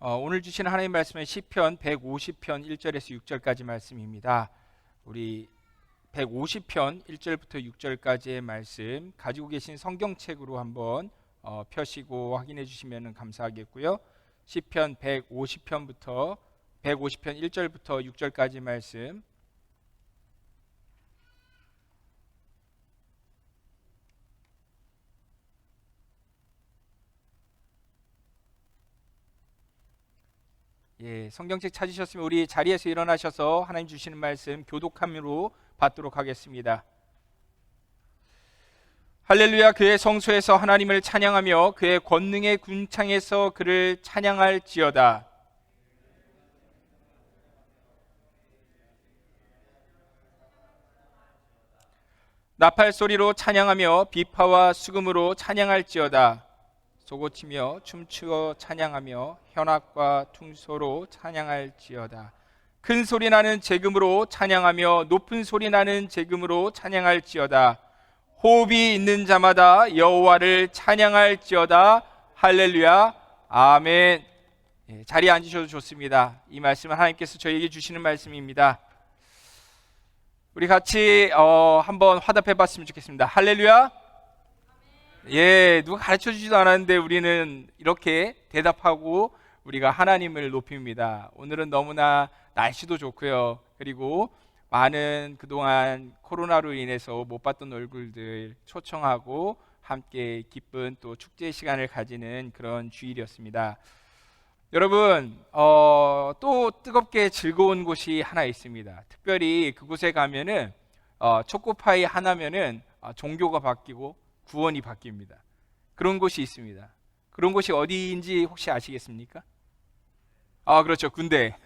오늘 주신 하나님 말씀은 시편 150편 1절에서 6절까지 말씀입니다. 우리 150편 1절부터 6절까지의 말씀 가지고 계신 성경책으로 한번 펴시고 확인해 주시면 감사하겠고요. 시편 150편 1절부터 6절까지 말씀 성경책 찾으셨으면 우리 자리에서 일어나셔서 하나님 주시는 말씀 교독함으로 받도록 하겠습니다. 할렐루야. 그의 성소에서 하나님을 찬양하며 그의 권능의 군창에서 그를 찬양할지어다. 나팔 소리로 찬양하며 비파와 수금으로 찬양할지어다. 소고치며 춤추어 찬양하며 현악과 퉁소로 찬양할지어다. 큰 소리 나는 제금으로 찬양하며 높은 소리 나는 제금으로 찬양할지어다. 호흡이 있는 자마다 여호와를 찬양할지어다. 할렐루야. 아멘. 자리에 앉으셔도 좋습니다. 이 말씀은 하나님께서 저희에게 주시는 말씀입니다. 우리 같이 한번 화답해 봤으면 좋겠습니다. 할렐루야. 누가 가르쳐 주지도 않았는데 우리는 이렇게 대답하고 우리가 하나님을 높입니다. 오늘은 너무나 날씨도 좋고요. 그리고 많은 그동안 코로나로 인해서 못 봤던 얼굴들 초청하고 함께 기쁜 또 축제 시간을 가지는 그런 주일이었습니다. 여러분, 또 뜨겁게 즐거운 곳이 하나 있습니다. 특별히 그곳에 가면은 초코파이 하나면은 종교가 바뀌고 구원이 바뀝니다. 그런 곳이 있습니다. 그런 곳이 어디인지 혹시 아시겠습니까? 그렇죠. 군대.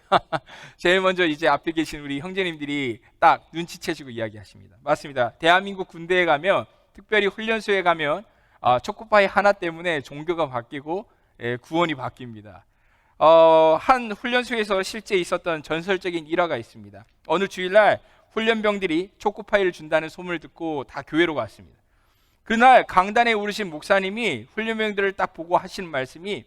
제일 먼저 이제 앞에 계신 우리 형제님들이 딱 눈치채시고 이야기하십니다. 맞습니다. 대한민국 군대에 가면, 특별히 훈련소에 가면 초코파이 하나 때문에 종교가 바뀌고 구원이 바뀝니다. 한 훈련소에서 실제 있었던 전설적인 일화가 있습니다. 어느 주일날 훈련병들이 초코파이를 준다는 소문을 듣고 다 교회로 갔습니다. 그날 강단에 오르신 목사님이 훈련병들을 딱 보고 하시는 말씀이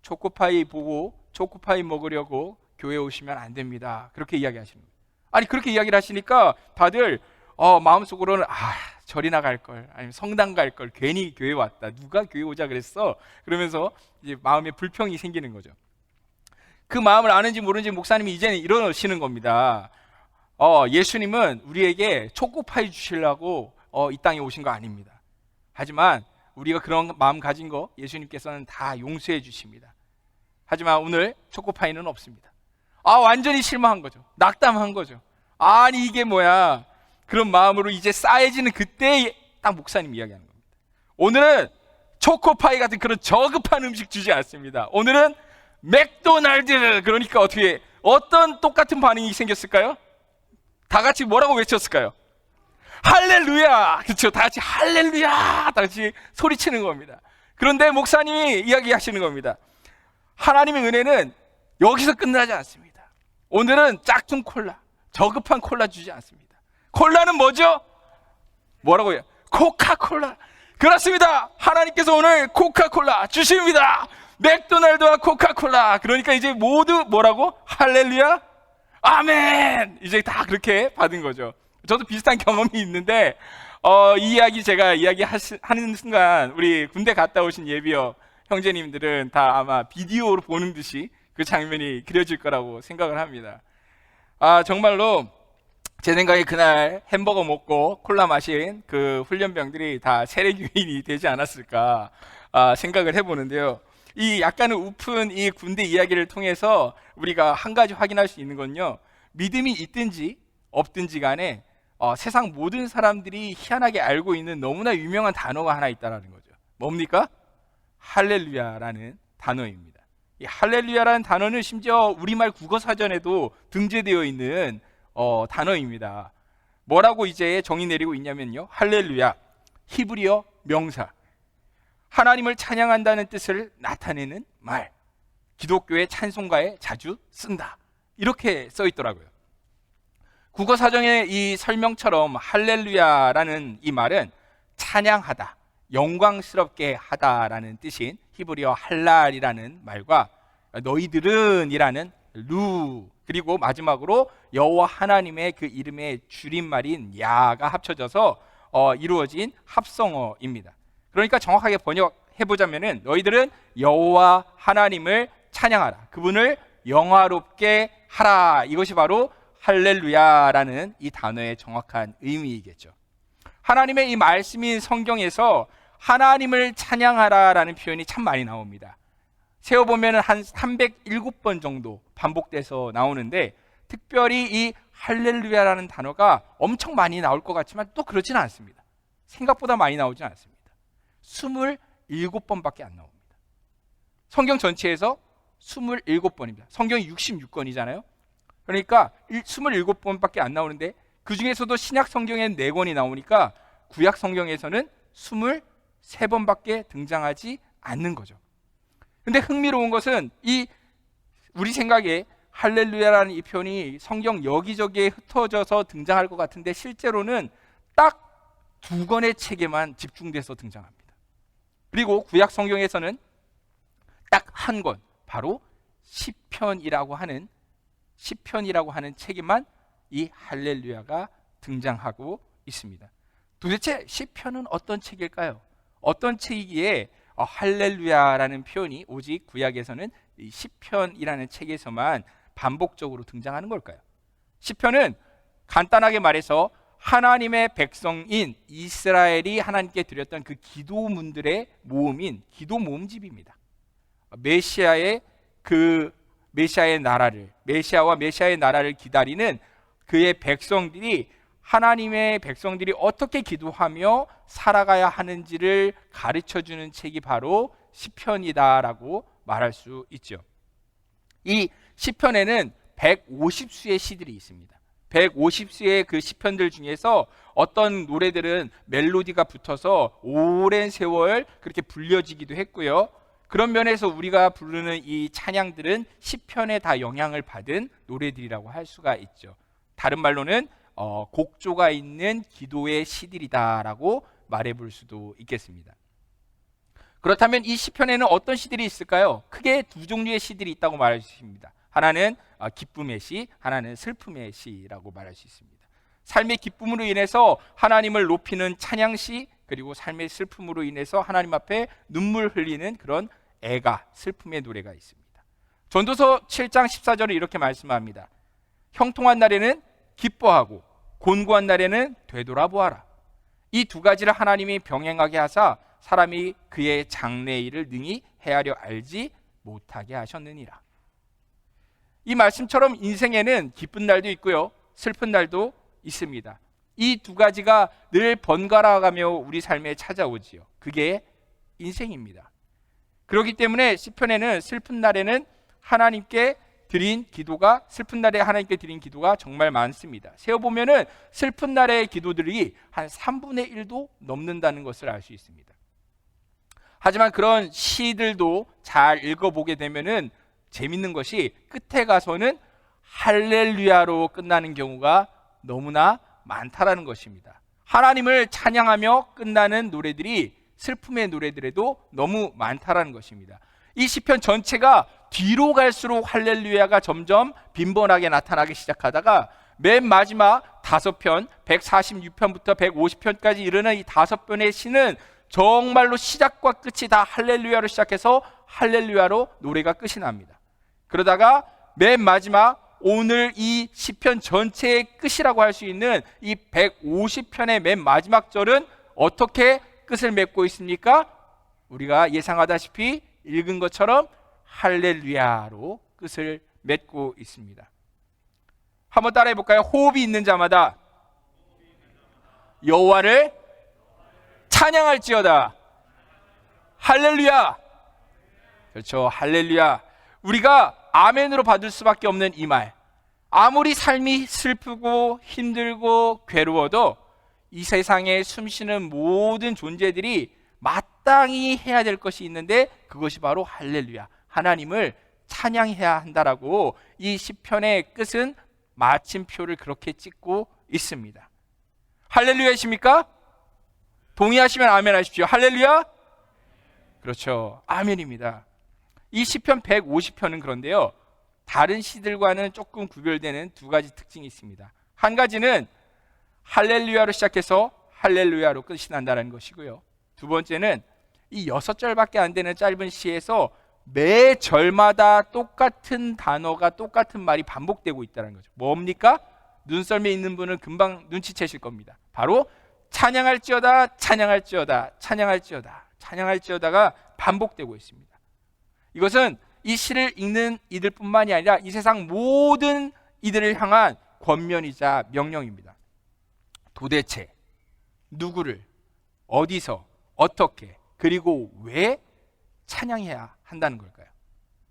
초코파이 보고 초코파이 먹으려고 교회 오시면 안 됩니다. 그렇게 이야기하시는 거예요. 아니 그렇게 이야기를 하시니까 다들 마음속으로는 절이나 갈 걸, 아니면 성당 갈 걸, 괜히 교회 왔다, 누가 교회 오자 그랬어, 그러면서 이제 마음에 불평이 생기는 거죠. 그 마음을 아는지 모르는지 목사님이 이제는 이러시는 겁니다. 예수님은 우리에게 초코파이 주시려고 이 땅에 오신 거 아닙니다. 하지만 우리가 그런 마음 가진 거 예수님께서는 다 용서해 주십니다. 하지만 오늘 초코파이는 없습니다. 완전히 실망한 거죠. 낙담한 거죠. 아니 이게 뭐야. 그런 마음으로 이제 싸해지는 그때 딱 목사님 이야기하는 겁니다. 오늘은 초코파이 같은 그런 저급한 음식 주지 않습니다. 오늘은 맥도날드. 그러니까 어떤 똑같은 반응이 생겼을까요? 다 같이 뭐라고 외쳤을까요? 할렐루야. 그렇죠. 다 같이 할렐루야. 다 같이 소리치는 겁니다. 그런데 목사님이 이야기하시는 겁니다. 하나님의 은혜는 여기서 끝나지 않습니다. 오늘은 짝퉁 콜라, 저급한 콜라 주지 않습니다. 콜라는 뭐죠? 뭐라고요? 코카콜라. 그렇습니다. 하나님께서 오늘 코카콜라 주십니다. 맥도날드와 코카콜라. 그러니까 이제 모두 뭐라고? 할렐루야. 아멘. 이제 다 그렇게 받은 거죠. 저도 비슷한 경험이 있는데 이 이야기 제가 이야기하는 순간 우리 군대 갔다 오신 예비역 형제님들은 다 아마 비디오로 보는 듯이 그 장면이 그려질 거라고 생각을 합니다. 정말로 제 생각에 그날 햄버거 먹고 콜라 마신 그 훈련병들이 다 세례교인이 되지 않았을까 생각을 해보는데요. 이 약간은 우픈 이 군대 이야기를 통해서 우리가 한 가지 확인할 수 있는 건요, 믿음이 있든지 없든지 간에 세상 모든 사람들이 희한하게 알고 있는 너무나 유명한 단어가 하나 있다는 거죠. 뭡니까? 할렐루야라는 단어입니다. 이 할렐루야라는 단어는 심지어 우리말 국어사전에도 등재되어 있는 단어입니다. 뭐라고 이제 정의 내리고 있냐면요, 할렐루야, 히브리어 명사, 하나님을 찬양한다는 뜻을 나타내는 말, 기독교의 찬송가에 자주 쓴다, 이렇게 써 있더라고요. 국어사전의 이 설명처럼 할렐루야라는 이 말은 찬양하다, 영광스럽게 하다라는 뜻인 히브리어 할랄이라는 말과 너희들은 이라는 루, 그리고 마지막으로 여호와 하나님의 그 이름의 줄임말인 야가 합쳐져서 이루어진 합성어입니다. 그러니까 정확하게 번역해보자면은 너희들은 여호와 하나님을 찬양하라, 그분을 영화롭게 하라, 이것이 바로 할렐루야라는 이 단어의 정확한 의미이겠죠. 하나님의 이 말씀인 성경에서 하나님을 찬양하라라는 표현이 참 많이 나옵니다. 세어보면 한 307번 정도 반복돼서 나오는데, 특별히 이 할렐루야라는 단어가 엄청 많이 나올 것 같지만 또 그렇지는 않습니다. 생각보다 많이 나오진 않습니다. 27번밖에 안 나옵니다. 성경 전체에서 27번입니다. 성경이 66권이잖아요. 그러니까 27번밖에 안 나오는데, 그 중에서도 신약 성경엔 4권이 나오니까 구약 성경에서는 23번밖에 등장하지 않는 거죠. 근데 흥미로운 것은 우리 생각에 할렐루야라는 이 표현이 성경 여기저기에 흩어져서 등장할 것 같은데, 실제로는 딱 2권의 책에만 집중돼서 등장합니다. 그리고 구약 성경에서는 딱 한 권, 바로 시편이라고 하는 책에만 이 할렐루야가 등장하고 있습니다. 도대체 시편은 어떤 책일까요? 어떤 책이기에 할렐루야라는 표현이 오직 구약에서는 이 시편이라는 책에서만 반복적으로 등장하는 걸까요? 시편은 간단하게 말해서 하나님의 백성인 이스라엘이 하나님께 드렸던 그 기도문들의 모음인 기도 모음집입니다. 메시아와 메시아의 나라를 기다리는 그의 백성들이, 하나님의 백성들이 어떻게 기도하며 살아가야 하는지를 가르쳐주는 책이 바로 시편이다라고 말할 수 있죠. 이 시편에는 150수의 시들이 있습니다. 150수의 그 시편들 중에서 어떤 노래들은 멜로디가 붙어서 오랜 세월 그렇게 불려지기도 했고요. 그런 면에서 우리가 부르는 이 찬양들은 시편에 다 영향을 받은 노래들이라고 할 수가 있죠. 다른 말로는 곡조가 있는 기도의 시들이다라고 말해볼 수도 있겠습니다. 그렇다면 이 시편에는 어떤 시들이 있을까요? 크게 2종류의 시들이 있다고 말할 수 있습니다. 하나는 기쁨의 시, 하나는 슬픔의 시라고 말할 수 있습니다. 삶의 기쁨으로 인해서 하나님을 높이는 찬양시, 그리고 삶의 슬픔으로 인해서 하나님 앞에 눈물 흘리는 그런 애가, 슬픔의 노래가 있습니다. 전도서 7장 14절에 이렇게 말씀합니다. 형통한 날에는 기뻐하고 곤고한 날에는 되돌아보아라. 이 2가지를 하나님이 병행하게 하사 사람이 그의 장래의 일을 능히 헤아려 알지 못하게 하셨느니라. 이 말씀처럼 인생에는 기쁜 날도 있고요, 슬픈 날도 있습니다. 이 2가지가 늘 번갈아가며 우리 삶에 찾아오지요. 그게 인생입니다. 그렇기 때문에 시편에는 슬픈 날에 하나님께 드린 기도가 정말 많습니다. 세어보면은 슬픈 날의 기도들이 한 3분의 1도 넘는다는 것을 알 수 있습니다. 하지만 그런 시들도 잘 읽어보게 되면은 재밌는 것이 끝에 가서는 할렐루야로 끝나는 경우가 너무나 많다라는 것입니다. 하나님을 찬양하며 끝나는 노래들이 슬픔의 노래들에도 너무 많다라는 것입니다. 이 시편 전체가 뒤로 갈수록 할렐루야가 점점 빈번하게 나타나기 시작하다가 맨 마지막 5편, 146편부터 150편까지 이르는 이 5편의 시는 정말로 시작과 끝이 다 할렐루야로 시작해서 할렐루야로 노래가 끝이 납니다. 그러다가 맨 마지막 오늘 이 시편 전체의 끝이라고 할 수 있는 이 150편의 맨 마지막 절은 어떻게 끝을 맺고 있습니까? 우리가 예상하다시피 읽은 것처럼 할렐루야로 끝을 맺고 있습니다. 한번 따라해 볼까요? 호흡이 있는 자마다 여호와를 찬양할지어다. 할렐루야. 그렇죠, 할렐루야. 우리가 아멘으로 받을 수밖에 없는 이 말, 아무리 삶이 슬프고 힘들고 괴로워도 이 세상에 숨쉬는 모든 존재들이 마땅히 해야 될 것이 있는데, 그것이 바로 할렐루야, 하나님을 찬양해야 한다라고 이 시편의 끝은 마침표를 그렇게 찍고 있습니다. 할렐루야이십니까? 동의하시면 아멘 하십시오. 할렐루야? 그렇죠, 아멘입니다. 이 시편 150편은 그런데요, 다른 시들과는 조금 구별되는 두 가지 특징이 있습니다. 한 가지는 할렐루야로 시작해서 할렐루야로 끝이 난다는 것이고요. 두 번째는 이 6절밖에 안 되는 짧은 시에서 매 절마다 똑같은 단어가, 똑같은 말이 반복되고 있다는 거죠. 뭡니까? 눈썰매 있는 분은 금방 눈치채실 겁니다. 바로 찬양할지어다, 찬양할지어다, 찬양할지어다, 찬양할지어다가 반복되고 있습니다. 이것은 이 시를 읽는 이들뿐만이 아니라 이 세상 모든 이들을 향한 권면이자 명령입니다. 도대체 누구를, 어디서, 어떻게, 그리고 왜 찬양해야 한다는 걸까요?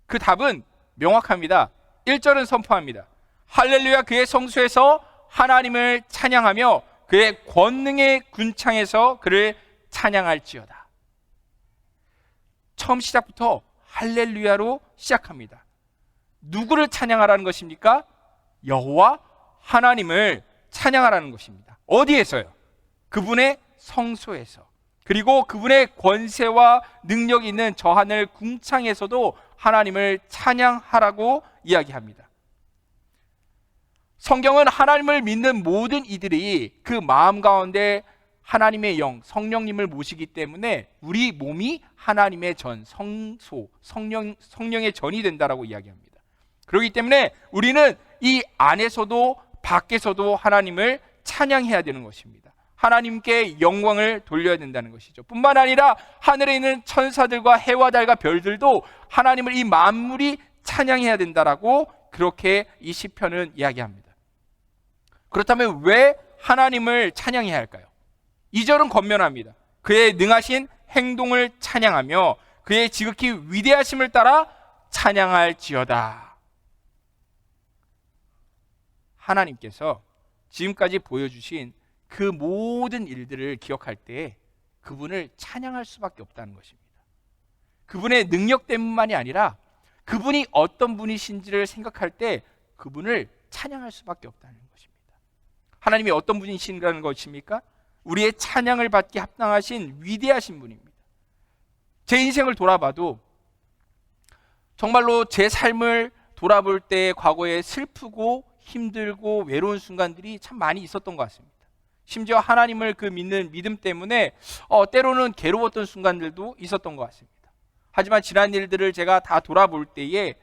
그 답은 명확합니다. 1절은 선포합니다. 할렐루야, 그의 성소에서 하나님을 찬양하며 그의 권능의 군창에서 그를 찬양할지어다. 처음 시작부터 할렐루야로 시작합니다. 누구를 찬양하라는 것입니까? 여호와 하나님을 찬양하라는 것입니다. 어디에서요? 그분의 성소에서, 그리고 그분의 권세와 능력이 있는 저 하늘 궁창에서도 하나님을 찬양하라고 이야기합니다. 성경은 하나님을 믿는 모든 이들이 그 마음 가운데 하나님의 영, 성령님을 모시기 때문에 우리 몸이 하나님의 전, 성소, 성령의 전이 된다라고 이야기합니다. 그렇기 때문에 우리는 이 안에서도 밖에서도 하나님을 찬양해야 되는 것입니다. 하나님께 영광을 돌려야 된다는 것이죠. 뿐만 아니라 하늘에 있는 천사들과 해와 달과 별들도 하나님을, 이 만물이 찬양해야 된다라고 그렇게 이 시편은 이야기합니다. 그렇다면 왜 하나님을 찬양해야 할까요? 2절은 권면합니다. 그의 능하신 행동을 찬양하며 그의 지극히 위대하심을 따라 찬양할지어다. 하나님께서 지금까지 보여주신 그 모든 일들을 기억할 때 그분을 찬양할 수밖에 없다는 것입니다. 그분의 능력 때문만이 아니라 그분이 어떤 분이신지를 생각할 때 그분을 찬양할 수밖에 없다는 것입니다. 하나님이 어떤 분이신가는 것입니까? 우리의 찬양을 받기 합당하신 위대하신 분입니다. 제 인생을 돌아봐도 정말로 제 삶을 돌아볼 때 과거에 슬프고 힘들고 외로운 순간들이 참 많이 있었던 것 같습니다. 심지어 하나님을 그 믿는 믿음 때문에 때로는 괴로웠던 순간들도 있었던 것 같습니다. 하지만 지난 일들을 제가 다 돌아볼 때에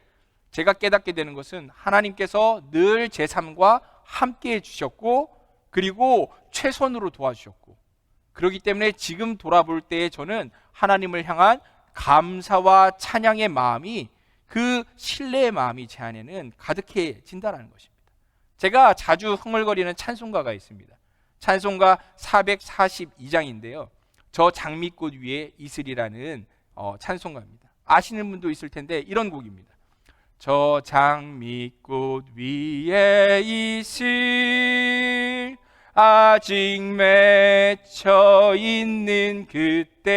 제가 깨닫게 되는 것은 하나님께서 늘 제 삶과 함께 해주셨고 그리고 최선으로 도와주셨고, 그렇기 때문에 지금 돌아볼 때에 저는 하나님을 향한 감사와 찬양의 마음이, 그 신뢰의 마음이 제 안에는 가득해진다는 것입니다. 제가 자주 흥얼거리는 찬송가가 있습니다. 찬송가 442장인데요. 저 장미꽃 위에 이슬이라는 찬송가입니다. 아시는 분도 있을 텐데 이런 곡입니다. 저 장미꽃 위에 이슬 아직 맺혀 있는 그때에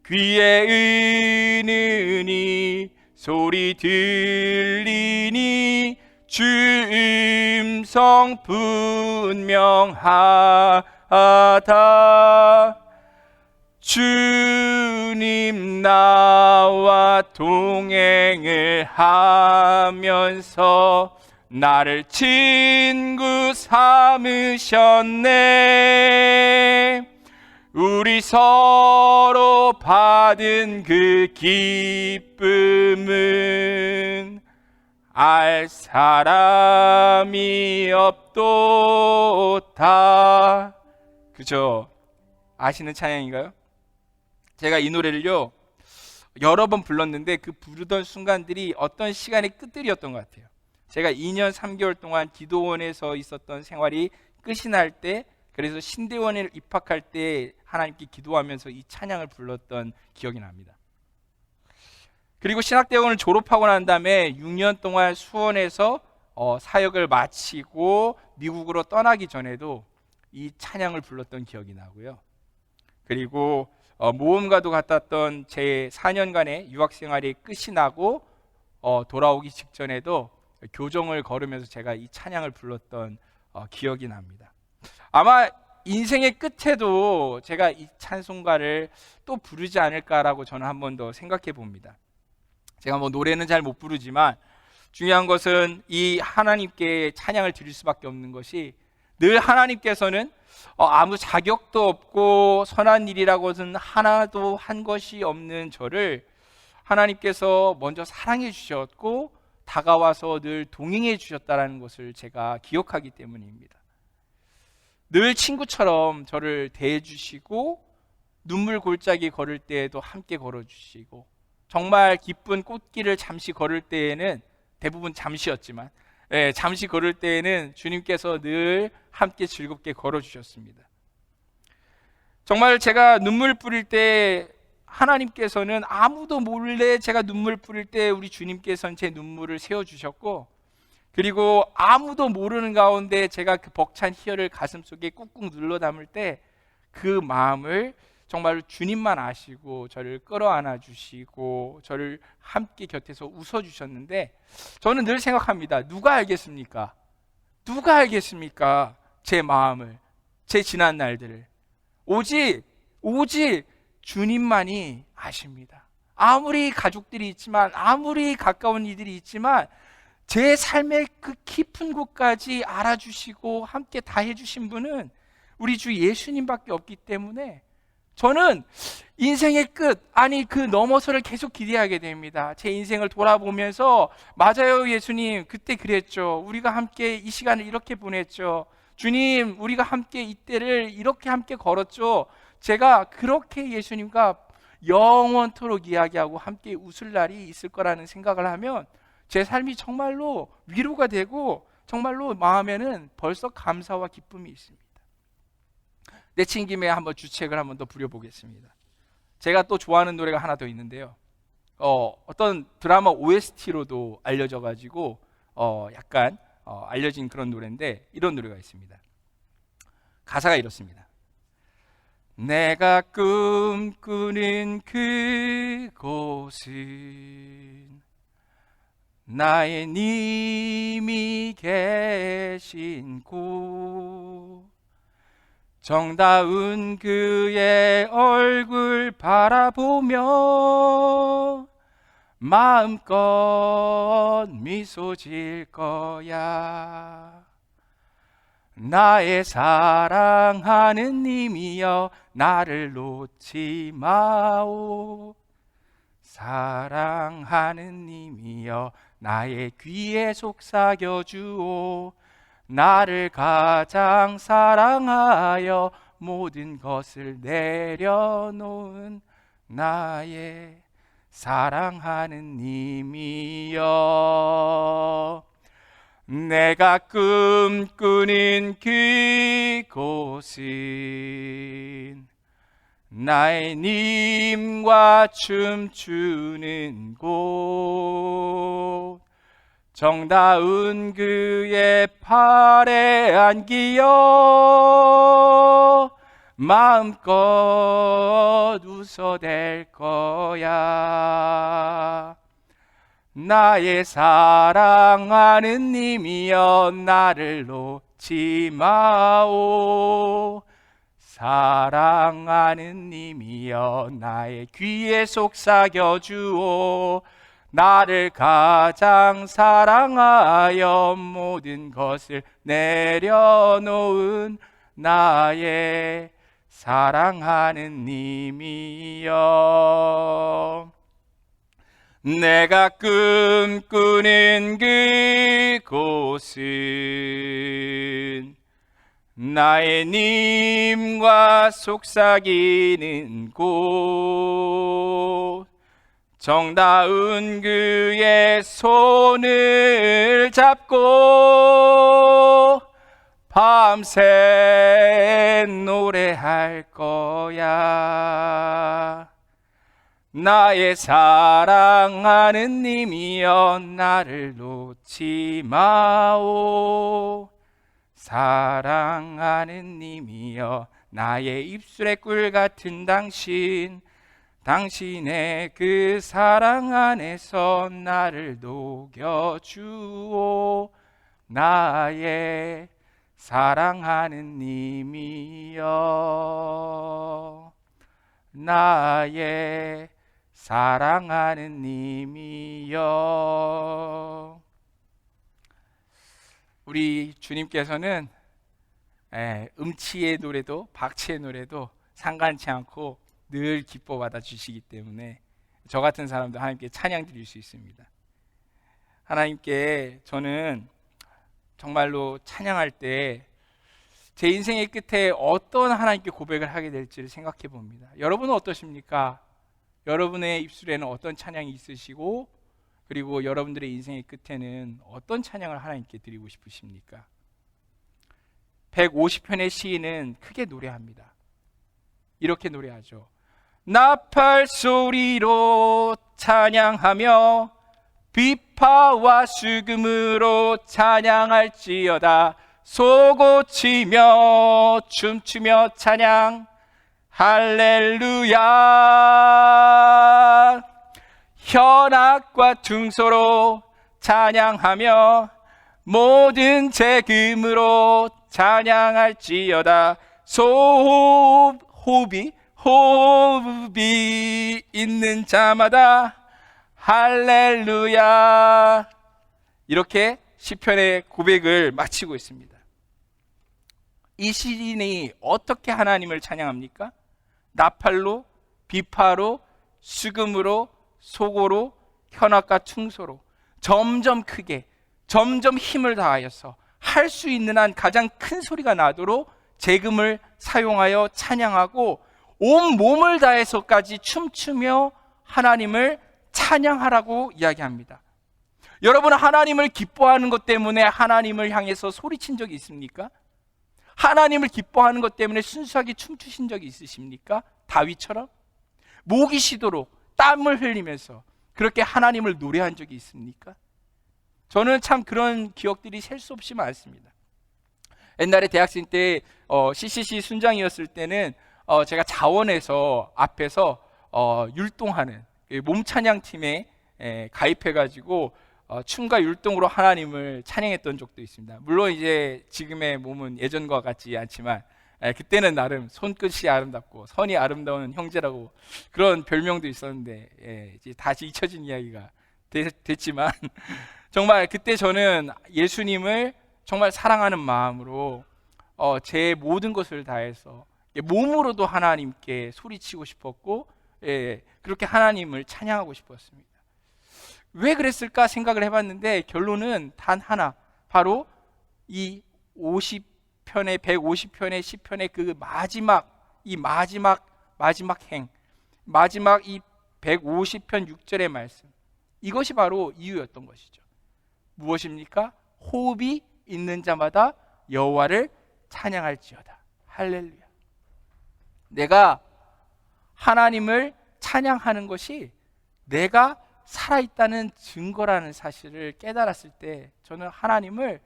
귀에 은은히 소리 들리니 주 음성 분명하다. 주님 나와 동행을 하면서 나를 친구 삼으셨네. 우리 서로 받은 그 기쁨은 알 사람이 없도다. 그죠? 아시는 찬양인가요? 제가 이 노래를요 여러 번 불렀는데 그 부르던 순간들이 어떤 시간의 끝들이었던 것 같아요. 제가 2년 3개월 동안 기도원에서 있었던 생활이 끝이 날 때, 그래서 신대원에 입학할 때 하나님께 기도하면서 이 찬양을 불렀던 기억이 납니다. 그리고 신학대원을 졸업하고 난 다음에 6년 동안 수원에서 사역을 마치고 미국으로 떠나기 전에도 이 찬양을 불렀던 기억이 나고요. 그리고 모험가도 갔었던 제 4년간의 유학생활이 끝이 나고 돌아오기 직전에도 교정을 걸으면서 제가 이 찬양을 불렀던 기억이 납니다. 아마 인생의 끝에도 제가 이 찬송가를 또 부르지 않을까라고 저는 한 번 더 생각해 봅니다. 제가 뭐 노래는 잘 못 부르지만 중요한 것은 이 하나님께 찬양을 드릴 수밖에 없는 것이, 늘 하나님께서는 아무 자격도 없고 선한 일이라고는 하나도 한 것이 없는 저를 하나님께서 먼저 사랑해 주셨고 다가와서 늘 동행해 주셨다는 것을 제가 기억하기 때문입니다. 늘 친구처럼 저를 대해 주시고 눈물 골짜기 걸을 때에도 함께 걸어주시고, 정말 기쁜 꽃길을 잠시 걸을 때에는, 대부분 잠시였지만 잠시 걸을 때에는 주님께서 늘 함께 즐겁게 걸어주셨습니다. 정말 제가 눈물 뿌릴 때 하나님께서는 아무도 몰래 제가 눈물 뿌릴 때 우리 주님께서는 제 눈물을 세워주셨고, 그리고 아무도 모르는 가운데 제가 그 벅찬 희열을 가슴속에 꾹꾹 눌러 담을 때 그 마음을 정말 주님만 아시고 저를 끌어안아 주시고 저를 함께 곁에서 웃어주셨는데, 저는 늘 생각합니다. 누가 알겠습니까? 누가 알겠습니까? 제 마음을, 제 지난 날들을. 오직 주님만이 아십니다. 아무리 가족들이 있지만, 아무리 가까운 이들이 있지만 제 삶의 그 깊은 곳까지 알아주시고 함께 다 해주신 분은 우리 주 예수님밖에 없기 때문에 저는 인생의 끝, 아니 그 넘어서를 계속 기대하게 됩니다. 제 인생을 돌아보면서, 맞아요 예수님, 그때 그랬죠. 우리가 함께 이 시간을 이렇게 보냈죠. 주님, 우리가 함께 이때를 이렇게 함께 걸었죠. 제가 그렇게 예수님과 영원토록 이야기하고 함께 웃을 날이 있을 거라는 생각을 하면 제 삶이 정말로 위로가 되고 정말로 마음에는 벌써 감사와 기쁨이 있습니다. 내친 김에 한번 주책을 한번 더 부려보겠습니다. 제가 또 좋아하는 노래가 하나 더 있는데요. 어떤 드라마 OST로도 알려져 가지고 약간 알려진 그런 노래인데, 이런 노래가 있습니다. 가사가 이렇습니다. 내가 꿈꾸는 그곳은 나의 님이 계신 곳, 정다운 그의 얼굴 바라보며 마음껏 미소 질 거야. 나의 사랑하는 님이여 나를 놓지 마오. 사랑하는 님이여 나의 귀에 속삭여 주오. 나를 가장 사랑하여 모든 것을 내려놓은 나의 사랑하는 님이여. 내가 꿈꾸는 그곳은 나의 님과 춤추는 곳, 정다운 그의 팔에 안기어 마음껏 웃어댈 거야. 나의 사랑하는 님이여 나를 놓지 마오. 사랑하는 님이여 나의 귀에 속삭여 주오. 나를 가장 사랑하여 모든 것을 내려놓은 나의 사랑하는 님이여. 내가 꿈꾸는 그곳은 나의 님과 속삭이는 곳, 정다운 그의 손을 잡고 밤새 노래할 거야. 나의 사랑하는 님이여 나를 놓지 마오. 사랑하는 님이여 나의 입술의 꿀 같은 당신, 당신의 그 사랑 안에서 나를 녹여주오. 나의 사랑하는 님이여, 나의 사랑하는 님이여. 우리 주님께서는 음치의 노래도 박치의 노래도 상관치 않고 늘 기뻐 받아 주시기 때문에 저 같은 사람도 하나님께 찬양 드릴 수 있습니다. 하나님께 저는 정말로 찬양할 때 제 인생의 끝에 어떤 하나님께 고백을 하게 될지를 생각해 봅니다. 여러분은 어떠십니까? 여러분의 입술에는 어떤 찬양이 있으시고, 그리고 여러분들의 인생의 끝에는 어떤 찬양을 하나님께 드리고 싶으십니까? 150편의 시인은 크게 노래합니다. 이렇게 노래하죠. 나팔 소리로 찬양하며 비파와 수금으로 찬양할지어다. 소고치며 춤추며 찬양 할렐루야. 현악과 퉁소로 찬양하며 모든 재금으로 찬양할지어다. 호흡이 있는 자마다 할렐루야. 이렇게 시편의 고백을 마치고 있습니다. 이 시인이 어떻게 하나님을 찬양합니까? 나팔로, 비파로, 수금으로, 소고로, 현악과 퉁소로 점점 크게, 점점 힘을 다하여서 할 수 있는 한 가장 큰 소리가 나도록 재금을 사용하여 찬양하고 온 몸을 다해서까지 춤추며 하나님을 찬양하라고 이야기합니다. 여러분, 하나님을 기뻐하는 것 때문에 하나님을 향해서 소리친 적이 있습니까? 하나님을 기뻐하는 것 때문에 순수하게 춤추신 적이 있으십니까? 다윗처럼 목이 쉬도록 땀을 흘리면서 그렇게 하나님을 노래한 적이 있습니까? 저는 참 그런 기억들이 셀 수 없이 많습니다. 옛날에 대학생 때 CCC 순장이었을 때는 제가 자원에서 앞에서 율동하는 몸찬양팀에 가입해가지고 춤과 율동으로 하나님을 찬양했던 적도 있습니다. 물론 이제 지금의 몸은 예전과 같지 않지만 그때는 나름 손끝이 아름답고 선이 아름다운 형제라고 그런 별명도 있었는데 이제 다시 잊혀진 이야기가 됐지만 정말 그때 저는 예수님을 정말 사랑하는 마음으로 제 모든 것을 다해서 몸으로도 하나님께 소리치고 싶었고 그렇게 하나님을 찬양하고 싶었습니다. 왜 그랬을까 생각을 해봤는데 결론은 단 하나, 바로 이 50편의 150편의 시편의 그 마지막 이 마지막 이 150편 6절의 말씀, 이것이 바로 이유였던 것이죠. 무엇입니까? 호흡이 있는 자마다 여호와를 찬양할지어다. 할렐루야. 내가 하나님을 찬양하는 것이 내가 살아있다는 증거라는 사실을 깨달았을 때 저는 하나님을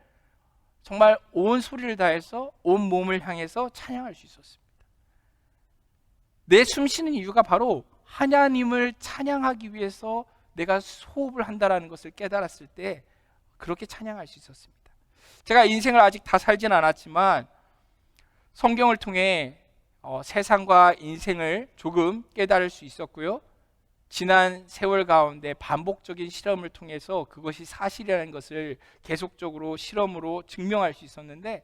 정말 온 소리를 다해서 온 몸을 향해서 찬양할 수 있었습니다. 내 숨쉬는 이유가 바로 하나님을 찬양하기 위해서 내가 호흡을 한다는 것을 깨달았을 때 그렇게 찬양할 수 있었습니다. 제가 인생을 아직 다 살진 않았지만 성경을 통해 세상과 인생을 조금 깨달을 수 있었고요. 지난 세월 가운데 반복적인 실험을 통해서 그것이 사실이라는 것을 계속적으로 실험으로 증명할 수 있었는데,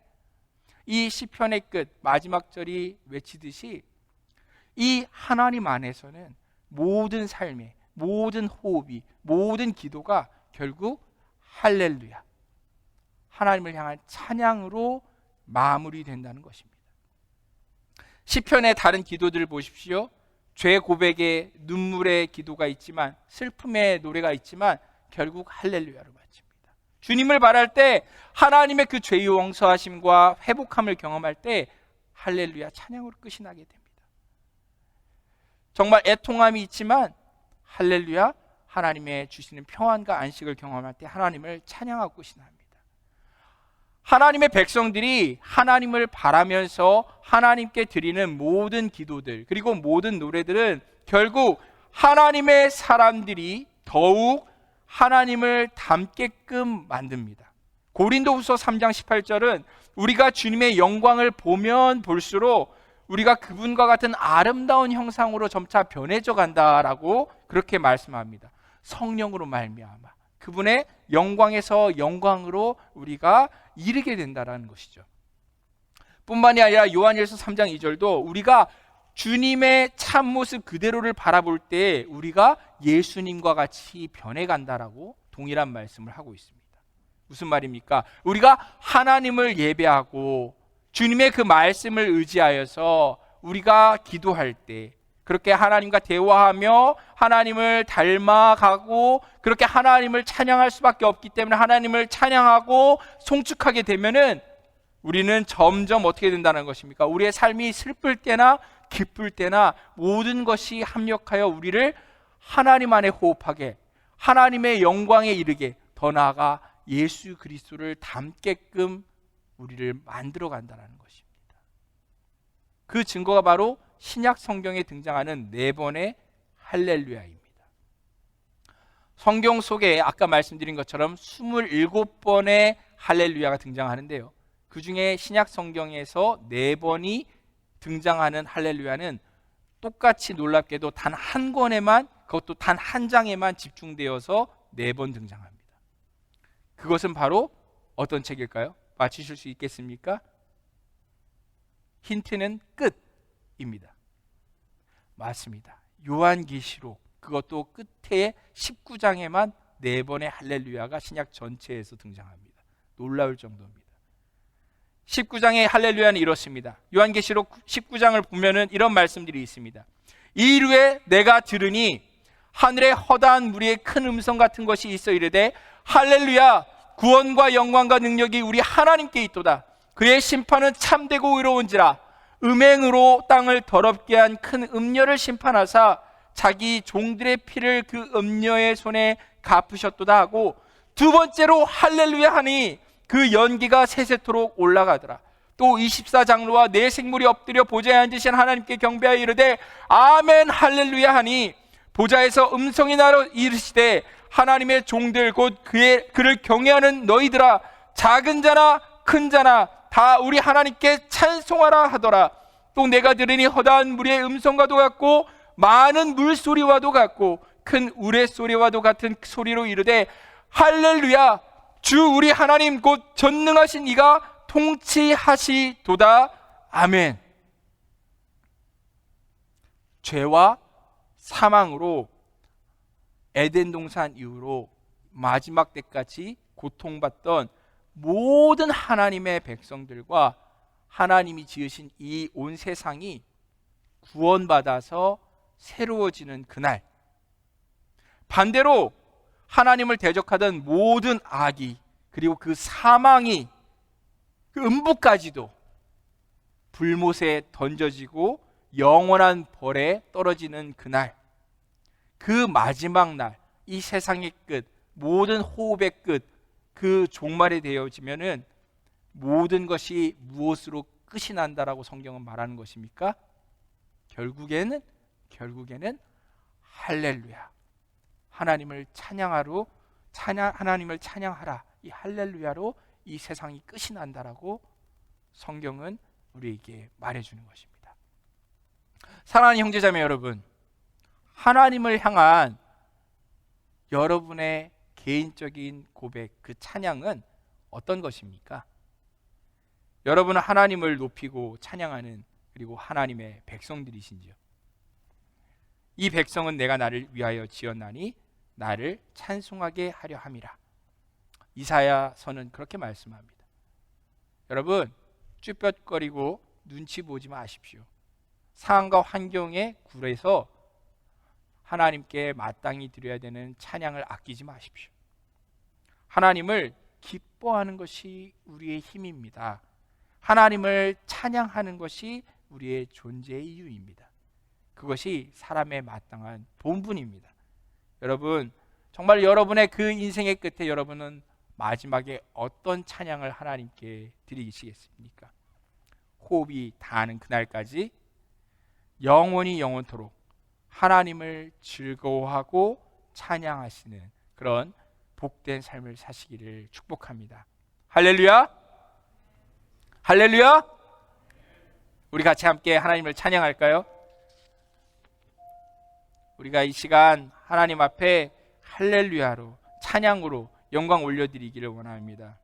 이 시편의 끝 마지막 절이 외치듯이 이 하나님 안에서는 모든 삶의 모든 호흡이, 모든 기도가 결국 할렐루야, 하나님을 향한 찬양으로 마무리된다는 것입니다. 시편의 다른 기도들을 보십시오. 죄 고백에 눈물의 기도가 있지만, 슬픔의 노래가 있지만 결국 할렐루야로 마칩니다. 주님을 바랄 때 하나님의 그 죄의 용서하심과 회복함을 경험할 때 할렐루야 찬양으로 끝이 나게 됩니다. 정말 애통함이 있지만 할렐루야 하나님의 주시는 평안과 안식을 경험할 때 하나님을 찬양하고 끝이 납니다. 하나님의 백성들이 하나님을 바라면서 하나님께 드리는 모든 기도들, 그리고 모든 노래들은 결국 하나님의 사람들이 더욱 하나님을 닮게끔 만듭니다. 고린도후서 3장 18절은 우리가 주님의 영광을 보면 볼수록 우리가 그분과 같은 아름다운 형상으로 점차 변해져 간다라고 그렇게 말씀합니다. 성령으로 말미암아 그분의 영광에서 영광으로 우리가 이르게 된다라는 것이죠. 뿐만이 아니라 요한일서 3장 2절도 우리가 주님의 참모습 그대로를 바라볼 때 우리가 예수님과 같이 변해간다라고 동일한 말씀을 하고 있습니다. 무슨 말입니까? 우리가 하나님을 예배하고 주님의 그 말씀을 의지하여서 우리가 기도할 때 그렇게 하나님과 대화하며 하나님을 닮아가고 그렇게 하나님을 찬양할 수밖에 없기 때문에 하나님을 찬양하고 송축하게 되면은 우리는 점점 어떻게 된다는 것입니까? 우리의 삶이 슬플 때나 기쁠 때나 모든 것이 합력하여 우리를 하나님 안에 호흡하게 하나님의 영광에 이르게 더 나아가 예수 그리스도를 닮게끔 우리를 만들어 간다는 것입니다. 그 증거가 바로 신약 성경에 등장하는 4번의 할렐루야입니다. 성경 속에 아까 말씀드린 것처럼 27번의 할렐루야가 등장하는데요, 그 중에 신약 성경에서 4번이 등장하는 할렐루야는 똑같이 놀랍게도 단 한 권에만, 그것도 단 한 장에만 집중되어서 4번 등장합니다. 그것은 바로 어떤 책일까요? 맞히실 수 있겠습니까? 힌트는 끝입니다. 맞습니다. 요한계시록, 그것도 끝에 19장에만 4번의 할렐루야가 신약 전체에서 등장합니다. 놀라울 정도입니다. 19장의 할렐루야는 이렇습니다. 요한계시록 19장을 보면은 이런 말씀들이 있습니다. 이르되 내가 들으니 하늘에 허다한 무리의 큰 음성 같은 것이 있어 이르되 할렐루야, 구원과 영광과 능력이 우리 하나님께 있도다. 그의 심판은 참되고 의로운지라. 음행으로 땅을 더럽게 한 큰 음녀를 심판하사 자기 종들의 피를 그 음녀의 손에 갚으셨도다 하고, 두 번째로 할렐루야 하니 그 연기가 세세토록 올라가더라. 또 24장로와 네 생물이 엎드려 보좌에 앉으신 하나님께 경배하여 이르되 아멘 할렐루야 하니, 보좌에서 음성이 나러 이르시되 하나님의 종들 곧 그를 경외하는 너희들아, 작은 자나 큰 자나 다 우리 하나님께 찬송하라 하더라. 또 내가 들으니 허다한 무리의 음성과도 같고 많은 물소리와도 같고 큰 우레소리와도 같은 소리로 이르되 할렐루야, 주 우리 하나님 곧 전능하신 이가 통치하시도다. 아멘. 죄와 사망으로 에덴 동산 이후로 마지막 때까지 고통받던 모든 하나님의 백성들과 하나님이 지으신 이 온 세상이 구원받아서 새로워지는 그날, 반대로 하나님을 대적하던 모든 악이, 그리고 그 사망이, 그 음부까지도 불못에 던져지고 영원한 벌에 떨어지는 그날, 그 마지막 날, 이 세상의 끝, 모든 호흡의 끝, 그 종말이 되어지면은 모든 것이 무엇으로 끝이 난다라고 성경은 말하는 것입니까? 결국에는 할렐루야, 하나님을 하나님을 찬양하라, 이 할렐루야로 이 세상이 끝이 난다라고 성경은 우리에게 말해주는 것입니다. 사랑하는 형제자매 여러분, 하나님을 향한 여러분의 개인적인 고백, 그 찬양은 어떤 것입니까? 여러분은 하나님을 높이고 찬양하는, 그리고 하나님의 백성들이신지요? 이 백성은 내가 나를 위하여 지었나니 나를 찬송하게 하려 함이라. 이사야서는 그렇게 말씀합니다. 여러분, 쭈뼛거리고 눈치 보지 마십시오. 상황과 환경에 굴해서 하나님께 마땅히 드려야 되는 찬양을 아끼지 마십시오. 하나님을 기뻐하는 것이 우리의 힘입니다. 하나님을 찬양하는 것이 우리의 존재의 이유입니다. 그것이 사람의 마땅한 본분입니다. 여러분, 정말 여러분의 그 인생의 끝에 여러분은 마지막에 어떤 찬양을 하나님께 드리시겠습니까? 호흡이 닿는 그날까지 영원히 영원토록 하나님을 즐거워하고 찬양하시는 그런 복된 삶을 사시기를 축복합니다. 할렐루야! 할렐루야! 우리 같이 함께 하나님을 찬양할까요? 우리가 이 시간 하나님 앞에 할렐루야로 찬양으로 영광 올려드리기를 원합니다.